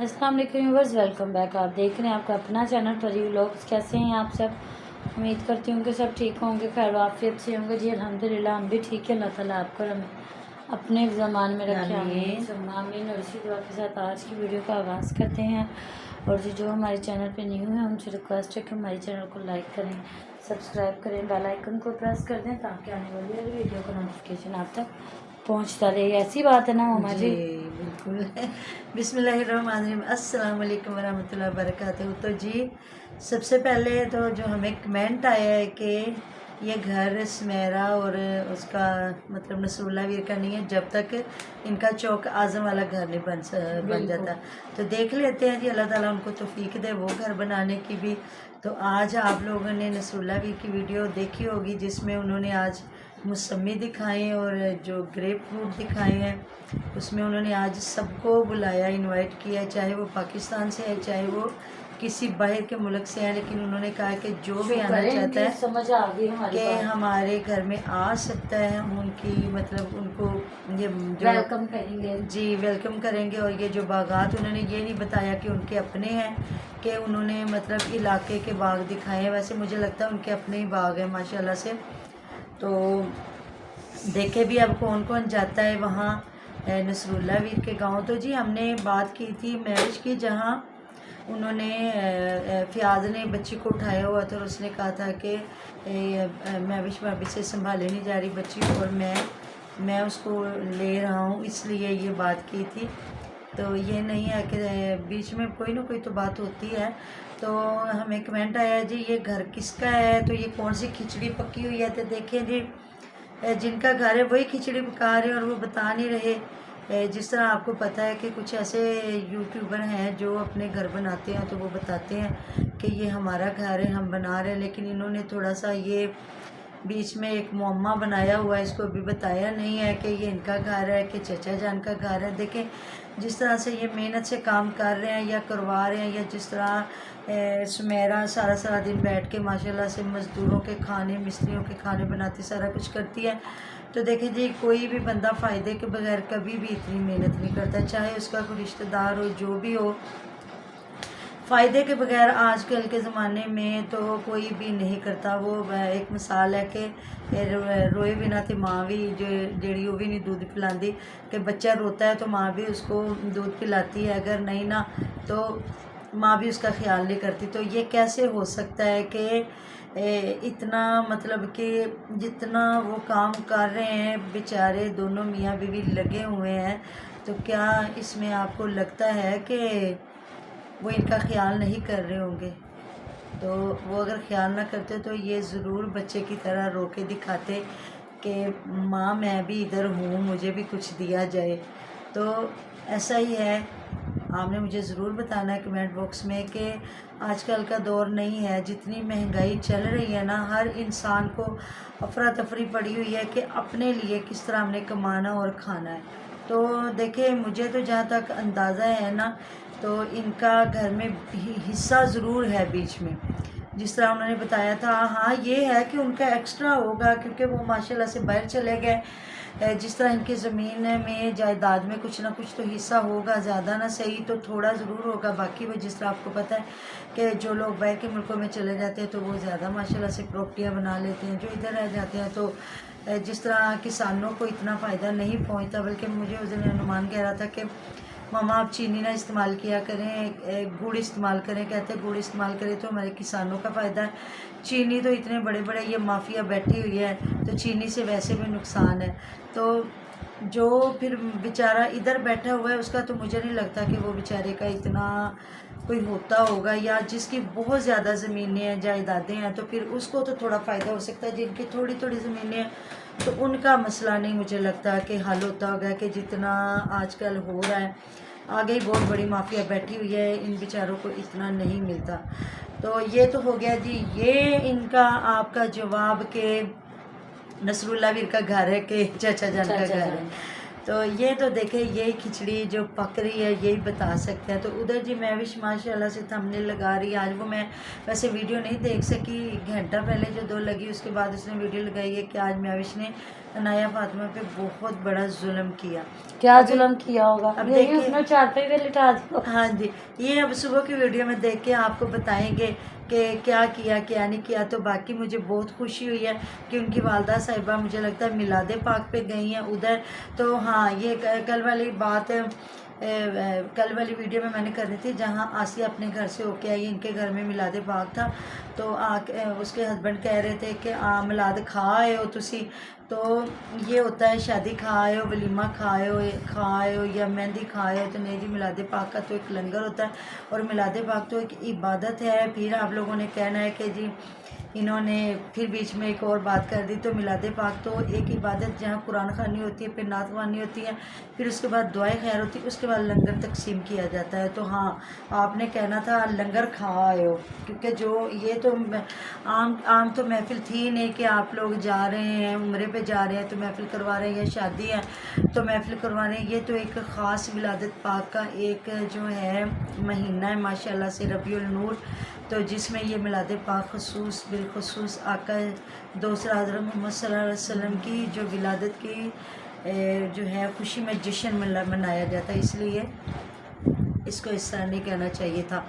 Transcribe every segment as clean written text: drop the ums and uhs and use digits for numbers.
अस्सलाम वालेकुम viewers, welcome back. आप देख रहे हैं आपका अपना चैनल परी व्लॉग्स। कैसे हैं आप सब? उम्मीद करती हूँ कि सब ठीक होंगे, खैर आफियत से होंगे। जी अल्हम्दुलिल्लाह हम भी ठीक है। अल्लाह ताला आपको और हमें अपने ज़मान में रखे। आमीन। और इसी दुआ के साथ आज की वीडियो का आगाज़ करते हैं। और जो हमारे चैनल पे न्यू है उनसे रिक्वेस्ट है कि हमारे चैनल को लाइक करें, सब्सक्राइब करें, बेल आइकन को प्रेस कर दें ताकि आने वाली हर वीडियो का नोटिफिकेशन आप तक पहुंचता रहे। ऐसी बात है ना मामा जी? बिल्कुल। बिस्मिल्लाहिर्रहमानिर्रहीम। अस्सलाम वालेकुम वरहमतुल्लाहि वबरकातुहू। तो जी सबसे पहले तो जो हमें कमेंट आया है कि ये घर स्मेरा और उसका मतलब नसरुल्ला वीर का नहीं है जब तक इनका चौक आज़म वाला घर नहीं बन जाता। तो देख लेते हैं जी, अल्लाह ताला उनको तौफीक दे वो घर बनाने की भी। तो आज आप लोगों ने नसरुल्ला वीर की वीडियो देखी होगी जिसमें उन्होंने आज मौसमी दिखाए और जो ग्रेप फ्रूट दिखाए हैं उसमें उन्होंने आज सबको बुलाया, इनवाइट किया, चाहे वो पाकिस्तान से है चाहे वो किसी बाहर के मुल्क से है। लेकिन उन्होंने कहा कि जो भी आना चाहता है समझ आ गई कि हमारे घर में आ सकता है। हम उनकी मतलब उनको ये जो वेलकम करेंगे जी वेलकम करेंगे। और ये जो बागात उन्होंने ये नहीं बताया कि उनके अपने हैं, कि उन्होंने मतलब इलाके के बाग दिखाए हैं। वैसे मुझे लगता है उनके अपने ही बाग हैं माशाल्लाह से। तो देखे भी अब कौन कौन जाता है वहाँ नसरुल्ला वीर के गांव। तो जी हमने बात की थी मैरिज की, जहाँ उन्होंने फ़ियाज़ ने बच्ची को उठाया हुआ था और उसने कहा था कि महविश भाभी से संभाले नहीं जा रही बच्ची और मैं उसको ले रहा हूँ, इसलिए ये बात की थी। तो ये नहीं है कि बीच में कोई ना कोई तो बात होती है। तो हमें कमेंट आया जी ये घर किसका है, तो ये कौन सी खिचड़ी पकी हुई है। तो देखें जी जिनका घर है वही खिचड़ी पका रहे और वो बता नहीं रहे। जिस तरह आपको पता है कि कुछ ऐसे यूट्यूबर हैं जो अपने घर बनाते हैं तो वो बताते हैं कि ये हमारा घर है हम बना रहे हैं, लेकिन इन्होंने थोड़ा सा ये बीच में एक मुअम्मा बनाया हुआ है, इसको अभी बताया नहीं है कि ये इनका घर है कि चचा जान का घर है। देखें जिस तरह से ये मेहनत से काम कर रहे हैं या करवा रहे हैं, या जिस तरह सुमेरा सारा सारा दिन बैठ के माशाल्लाह से मज़दूरों के खाने, मिस्त्रियों के खाने बनाती, सारा कुछ करती है। तो देखें जी कोई भी बंदा फ़ायदे के बगैर कभी भी इतनी मेहनत नहीं करता, चाहे उसका कोई रिश्तेदार हो जो भी हो। फ़ायदे के बगैर आजकल के ज़माने में तो कोई भी नहीं करता। वो एक मिसाल है कि रोए बिना तो माँ भी जेड़ी वो भी नहीं दूध पिलाती, कि बच्चा रोता है तो माँ भी उसको दूध पिलाती है, अगर नहीं ना तो माँ भी उसका ख्याल नहीं करती। तो ये कैसे हो सकता है कि इतना मतलब कि जितना वो काम कर रहे हैं बेचारे दोनों मियाँ बीवी लगे हुए हैं, तो क्या इसमें आपको लगता है कि वो इनका ख्याल नहीं कर रहे होंगे? तो वो अगर ख्याल ना करते तो ये ज़रूर बच्चे की तरह रो के दिखाते कि माँ मैं भी इधर हूँ, मुझे भी कुछ दिया जाए। तो ऐसा ही है। आपने मुझे ज़रूर बताना है कमेंट बॉक्स में कि आजकल का दौर नहीं है, जितनी महंगाई चल रही है ना, हर इंसान को अफरा तफरी पड़ी हुई है कि अपने लिए किस तरह हमने कमाना और खाना है। तो देखिए मुझे तो जहाँ तक अंदाज़ा है ना, तो इनका घर में हिस्सा ज़रूर है बीच में, जिस तरह उन्होंने बताया था। हाँ ये है कि उनका एक्स्ट्रा होगा क्योंकि वो माशाल्लाह से बाहर चले गए। जिस तरह इनकी ज़मीन में जायदाद में कुछ ना कुछ तो हिस्सा होगा, ज़्यादा ना सही तो थोड़ा ज़रूर होगा। बाकी वो जिस तरह आपको पता है कि जो लोग बाहर के मुल्कों में चले जाते हैं तो वो ज़्यादा माशाल्लाह से प्रॉपर्टियाँ बना लेते हैं, जो इधर रह जाते हैं तो जिस तरह किसानों को इतना फ़ायदा नहीं पहुँचता। बल्कि मुझे उस दिन अनुमान कह रहा था कि मामा आप चीनी ना इस्तेमाल किया करें, गुड़ इस्तेमाल करें। कहते हैं गुड़ इस्तेमाल करें तो हमारे किसानों का फ़ायदा है। चीनी तो इतने बड़े बड़े ये माफिया बैठी हुई है तो चीनी से वैसे भी नुकसान है। तो जो फिर बेचारा इधर बैठा हुआ है उसका तो मुझे नहीं लगता कि वो बेचारे का इतना कोई होता होगा, या जिसकी बहुत ज़्यादा ज़मीनें हैं जायदादें हैं तो फिर उसको तो थोड़ा फ़ायदा हो सकता है। जिनकी थोड़ी थोड़ी ज़मीनें हैं तो उनका मसला नहीं मुझे लगता कि हल होता होगा कि जितना आजकल हो रहा है। आगे ही बहुत बड़ी माफिया बैठी हुई है, इन बेचारों को इतना नहीं मिलता। तो ये तो हो गया जी, ये इनका आपका जवाब के नसरुल्ला वीर का घर है कि चाचा जान का घर है। तो ये तो देखे यही खिचड़ी जो पक रही है यही बता सकते हैं। तो उधर जी महविश माशाल्लाह से थंबनेल लगा रही है। आज वो मैं वैसे वीडियो नहीं देख सकी, घंटा पहले जो 2 लगी उसके बाद उसने वीडियो लगाई है कि आज महविश ने अनाया फातिमा पे बहुत बड़ा जुल्म किया। क्या जुल्म किया होगा? अब यही देखिए, उसने चारपाई पे लिटा दिया। हाँ जी, ये अब सुबह की वीडियो में देख के आपको बताएंगे कि क्या किया क्या नहीं किया। तो बाकी मुझे बहुत खुशी हुई है कि उनकी वालदा साहिबा मुझे लगता है मिलादे पाक पे गई हैं उधर। तो हाँ, ये कल वाली बात कल वाली वीडियो में मैंने कर रही थी जहाँ आसिया अपने घर से होके आई, इनके घर में मिलादे पाक था। तो उसके हस्बैंड कह रहे थे कि मिलाद खा आए हो तुसी। तो ये होता है शादी खाए हो, वलीमा खाए हो या मेहंदी खाए हो। तो नहीं जी, मिलाद पाक का तो एक लंगर होता है और मिलाद पाक तो एक इबादत है। फिर आप लोगों ने कहना है कि जी इन्होंने फिर बीच में एक और बात कर दी। तो मिलाद पाक तो एक इबादत जहाँ कुरान खानी होती है, फिर नात खानी होती है, फिर उसके बाद दुआएं खैर होती है, उसके बाद लंगर तकसीम किया जाता है। तो हाँ, आपने कहना था लंगर खा आए हो, क्योंकि जो ये तो आम तो महफिल थी नहीं कि आप लोग जा रहे हैं उम्रे पे जा रहे हैं तो महफिल करवा रहे हैं या शादी है तो महफिल करवा रहे हैं। ये तो एक ख़ास विलादत पाक का एक जो है महीना है माशाल्लाह से, रबीउल नूर। तो जिसमें ये मिलाद पाक खसूस बिलखसूस आका दूसरा हज़रत मोहम्मद सल्लल्लाहु अलैहि वसल्लम की जो विलादत की जो है खुशी में जश्न मनाया जाता है, इसलिए इसको इस तरह नहीं कहना चाहिए था।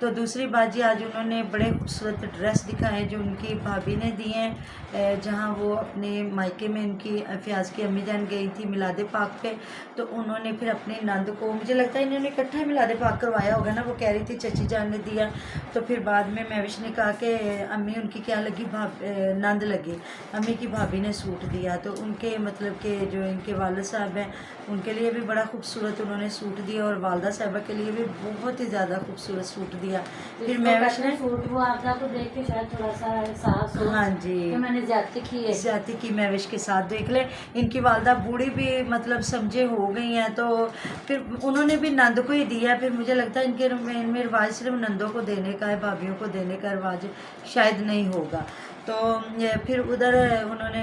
तो दूसरी बात जी, आज उन्होंने बड़े खूबसूरत ड्रेस दिखाए जो उनकी भाभी ने दिए हैं, जहाँ वो अपने मायके में उनकी फ़याज़ की अम्मी जान गई थी मिलाद पाक पे। तो उन्होंने फिर अपनी नंद को, मुझे लगता है इन्होंने इकट्ठा ही मिलाद पाक करवाया होगा ना, वो कह रही थी चची जान ने दिया। तो फिर बाद में महविश ने कहा कि अम्मी उनकी क्या लगी, नंद लगी, अम्मी की भाभी ने सूट दिया। तो उनके मतलब के जो इनके वालिद साहब हैं उनके लिए भी बड़ा खूबसूरत उन्होंने सूट दिया और वालदा साहबा के लिए भी बहुत ही ज़्यादा खूबसूरत सूट दिया। फिर महविश ने सूट वो आपको देख के शायद थोड़ा सा एहसास हो, हाँ जी, कि मैंने ज्यादती की है। ज्यादती की महविश के साथ। देख ले, इनकी वालदा बूढ़ी भी मतलब समझे हो गई हैं, तो फिर उन्होंने भी नंद को ही दिया। फिर मुझे लगता है इनके इनमें रिवाज सिर्फ नंदों को देने का है, भाभीयों को देने का रिवाज शायद नहीं होगा। तो फिर उधर उन्होंने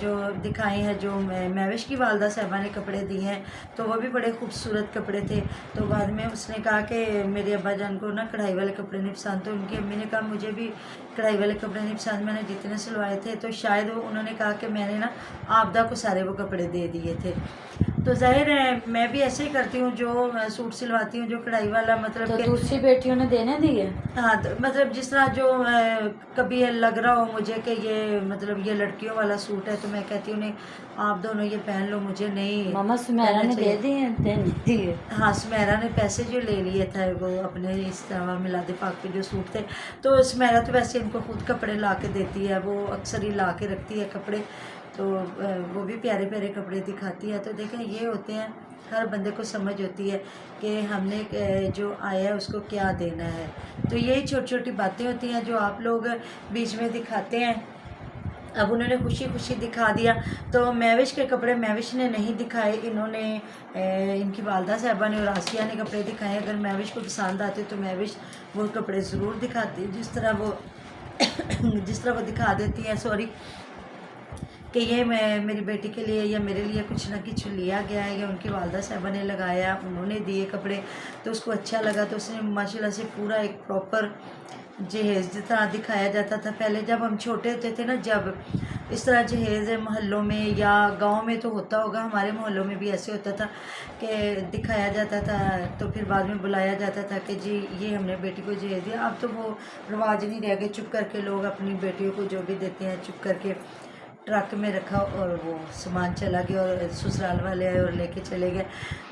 जो दिखाए हैं जो महविश की वालदा साहबा ने कपड़े दिए हैं तो वो भी बड़े खूबसूरत कपड़े थे। तो बाद में उसने कहा कि मेरे अब्बा जान को ना कढ़ाई वाले कपड़े नहीं पसंद। तो उनकी अम्मी ने कहा मुझे भी कढ़ाई वाले कपड़े नहीं पसंद, मैंने जितने सिलवाए थे। तो शायद वो उन्होंने कहा कि मैंने ना आपदा को सारे वो कपड़े दे दिए थे। तो जाहिर है मैं भी ऐसे ही करती हूँ, जो सूट सिलवाती हूँ जो कढ़ाई वाला, मतलब तो कि दूसरी बेटियों ने देने दिए। हाँ, तो मतलब जिस तरह जो कभी लग रहा हो मुझे कि ये मतलब ये लड़कियों वाला सूट है तो मैं कहती हूँ नहीं आप दोनों ये पहन लो, मुझे नहीं मामा सुमेरा ने दे दिए, देने दिए। हाँ, सुमेरा ने पैसे जो ले लिए थे वो अपने इस तरह मिलाद पाक के जो सूट थे। तो सुमेरा तो वैसे इनको खुद कपड़े ला के देती है, वो अक्सर ही ला के रखती है कपड़े, तो वो भी प्यारे प्यारे कपड़े दिखाती है। तो देखें ये होते हैं, हर बंदे को समझ होती है कि हमने जो आया है उसको क्या देना है। तो यही छोटी छोटी बातें होती हैं जो आप लोग बीच में दिखाते हैं। अब उन्होंने खुशी खुशी दिखा दिया। तो महविश के कपड़े महविश ने नहीं दिखाए, इन्होंने इनकी वालदा साहबा ने और आसिया ने कपड़े दिखाए। अगर महविश को पसंद आते तो महविश वो कपड़े ज़रूर दिखाती, जिस तरह वो दिखा देती हैं, सॉरी, कि ये मैं मेरी बेटी के लिए या मेरे लिए कुछ ना कुछ लिया गया है या उनकी वालदा साहबा ने लगाया, उन्होंने दिए कपड़े तो उसको अच्छा लगा। तो उसने माशाल्लाह से पूरा एक प्रॉपर जहेज़ जिस तरह दिखाया जाता था पहले जब हम छोटे होते थे ना, जब इस तरह जहेज़ मोहल्लों में या गांव में तो होता होगा, हमारे मोहल्लों में भी ऐसे होता था कि दिखाया जाता था तो फिर बाद में बुलाया जाता था कि जी ये हमने बेटी को जहेज़ दिया। अब तो वो रिवाज नहीं रह गए, चुप करके लोग अपनी बेटियों को जो भी देते हैं चुप करके ट्रक में रखा और वो सामान चला गया और ससुराल वाले आए और लेके चले गए।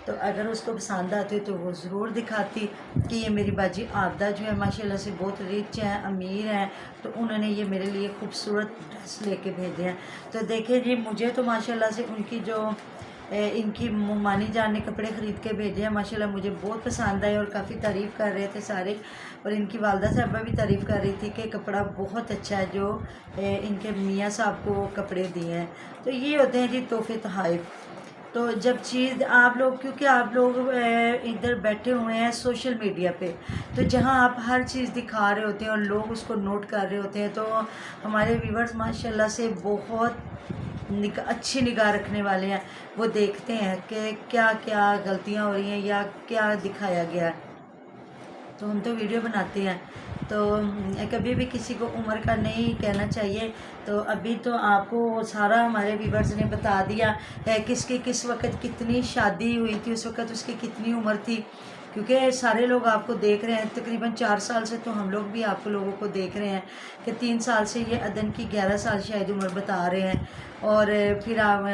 तो अगर उसको पसंद आती तो वो ज़रूर दिखाती कि ये मेरी बाजी आबदा जो है माशाल्लाह से बहुत रिच हैं, अमीर हैं, तो उन्होंने ये मेरे लिए खूबसूरत ड्रेस लेके भेजे हैं। तो देखिए जी, मुझे तो माशाल्लाह से उनकी जो इनकी मानी जान ने कपड़े ख़रीद के भेजे हैं माशाल्लाह मुझे बहुत पसंद आए और काफ़ी तारीफ़ कर रहे थे सारे। और इनकी वालदा साहबा भी तारीफ़ कर रही थी कि कपड़ा बहुत अच्छा है जो इनके मियाँ साहब को कपड़े दिए हैं। तो ये होते हैं जी तोहफ़े तोहफ़। तो जब चीज़ आप लोग, क्योंकि आप लोग इधर बैठे हुए हैं सोशल मीडिया पे, तो जहां आप हर चीज़ दिखा रहे होते हैं और लोग उसको नोट कर रहे होते हैं, तो हमारे व्यूवर्स माशाल्लाह से बहुत अच्छी निगाह रखने वाले हैं, वो देखते हैं कि क्या क्या गलतियाँ हो रही हैं या क्या दिखाया गया है। तो हम तो वीडियो बनाते हैं, तो कभी भी किसी को उम्र का नहीं कहना चाहिए। तो अभी तो आपको सारा हमारे व्यूवर्स ने बता दिया है किसकी किस वक्त कितनी शादी हुई थी, उस वक्त उसकी कितनी उम्र थी, क्योंकि सारे लोग आपको देख रहे हैं। तकरीबन 4 साल से तो हम लोग भी आप लोगों को देख रहे हैं कि 3 साल से ये अदन की 11 साल शायद उम्र बता रहे हैं। और फिर आप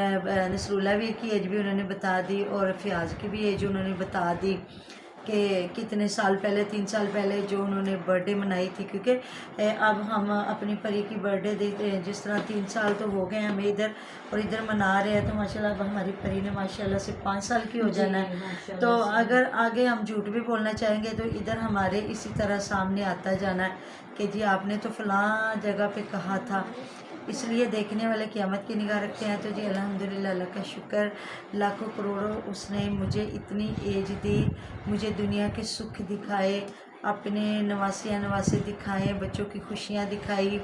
नसरुल्ला वीर की एज भी उन्होंने बता दी और फ़याज़ की भी एज उन्होंने बता दी कि कितने साल पहले, 3 साल पहले जो उन्होंने बर्थडे मनाई थी। क्योंकि अब हम अपनी परी की बर्थडे देते हैं, जिस तरह 3 साल तो हो गए हमें इधर और इधर मना रहे हैं, तो माशाल्लाह अब हमारी परी ने माशाल्लाह से 5 साल की हो जाना है। तो अगर आगे हम झूठ भी बोलना चाहेंगे तो इधर हमारे इसी तरह सामने आता जाना है कि जी आपने तो फ़लाँ जगह पे कहा था। इसलिए देखने वाले क़यामत की निगाह रखते हैं। तो जी अल्हम्दुलिल्लाह, अल्लाह का शुक्र, लाखों करोड़ों उसने मुझे इतनी एज दी, मुझे दुनिया के सुख दिखाए, अपने नवासे दिखाए, बच्चों की खुशियाँ दिखाई।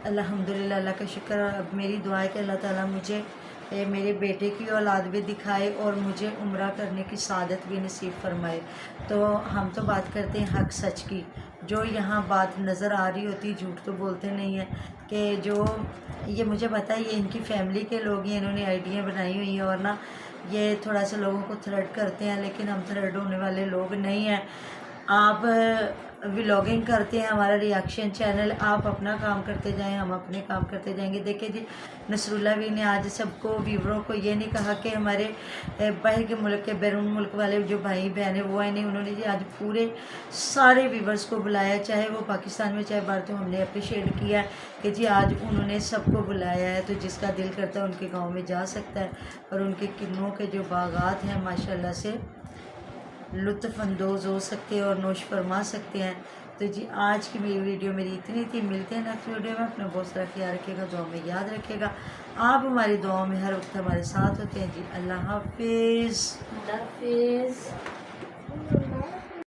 अल्हम्दुलिल्लाह, अल्लाह का शुक्र। अब मेरी दुआ है कि अल्लाह ताला मुझे मेरे बेटे की औलाद भी दिखाए और मुझे उम्रा करने की सादत भी नसीब फरमाए। तो हम तो बात करते हैं हक सच की, जो यहाँ बात नज़र आ रही होती, झूठ तो बोलते नहीं हैं। कि जो ये मुझे पता है ये इनकी फैमिली के लोग हैं, इन्होंने आइडियाँ बनाई हुई हैं और ना ये थोड़ा सा लोगों को थ्रेड करते हैं, लेकिन हम थ्रेड होने वाले लोग नहीं हैं। आप व्लॉगिंग करते हैं, हमारा रिएक्शन चैनल, आप अपना काम करते जाएं, हम अपने काम करते जाएंगे। देखिए जी, नसरुल्ला भी ने आज सबको व्यूवरों को ये नहीं कहा कि हमारे बाहर के मुल्क के बैरून मुल्क वाले जो भाई बहन हैं वो आए नहीं, उन्होंने जी आज पूरे सारे व्यूवर्स को बुलाया, चाहे वो पाकिस्तान में चाहे बाहर। तो हमने अप्रिशिएट किया कि जी आज उन्होंने सबको बुलाया है। तो जिसका दिल करता है उनके गाँव में जा सकता है और उनके किन्नों के जो बागात हैं माशाल्लाह से लुत्फ़ अंदोज़ हो सकते हैं और नोश फरमा सकते हैं। तो जी आज की मेरी वीडियो मेरी इतनी थी। मिलते हैं नेक्स्ट वीडियो में। अपना बहुत सारा ख्याल रखिएगा, दुआ में याद रखिएगा। आप हमारी दुआ में हर वक्त हमारे साथ होते हैं जी। अल्लाह हाफिज़। अल्लाह हाफिज़।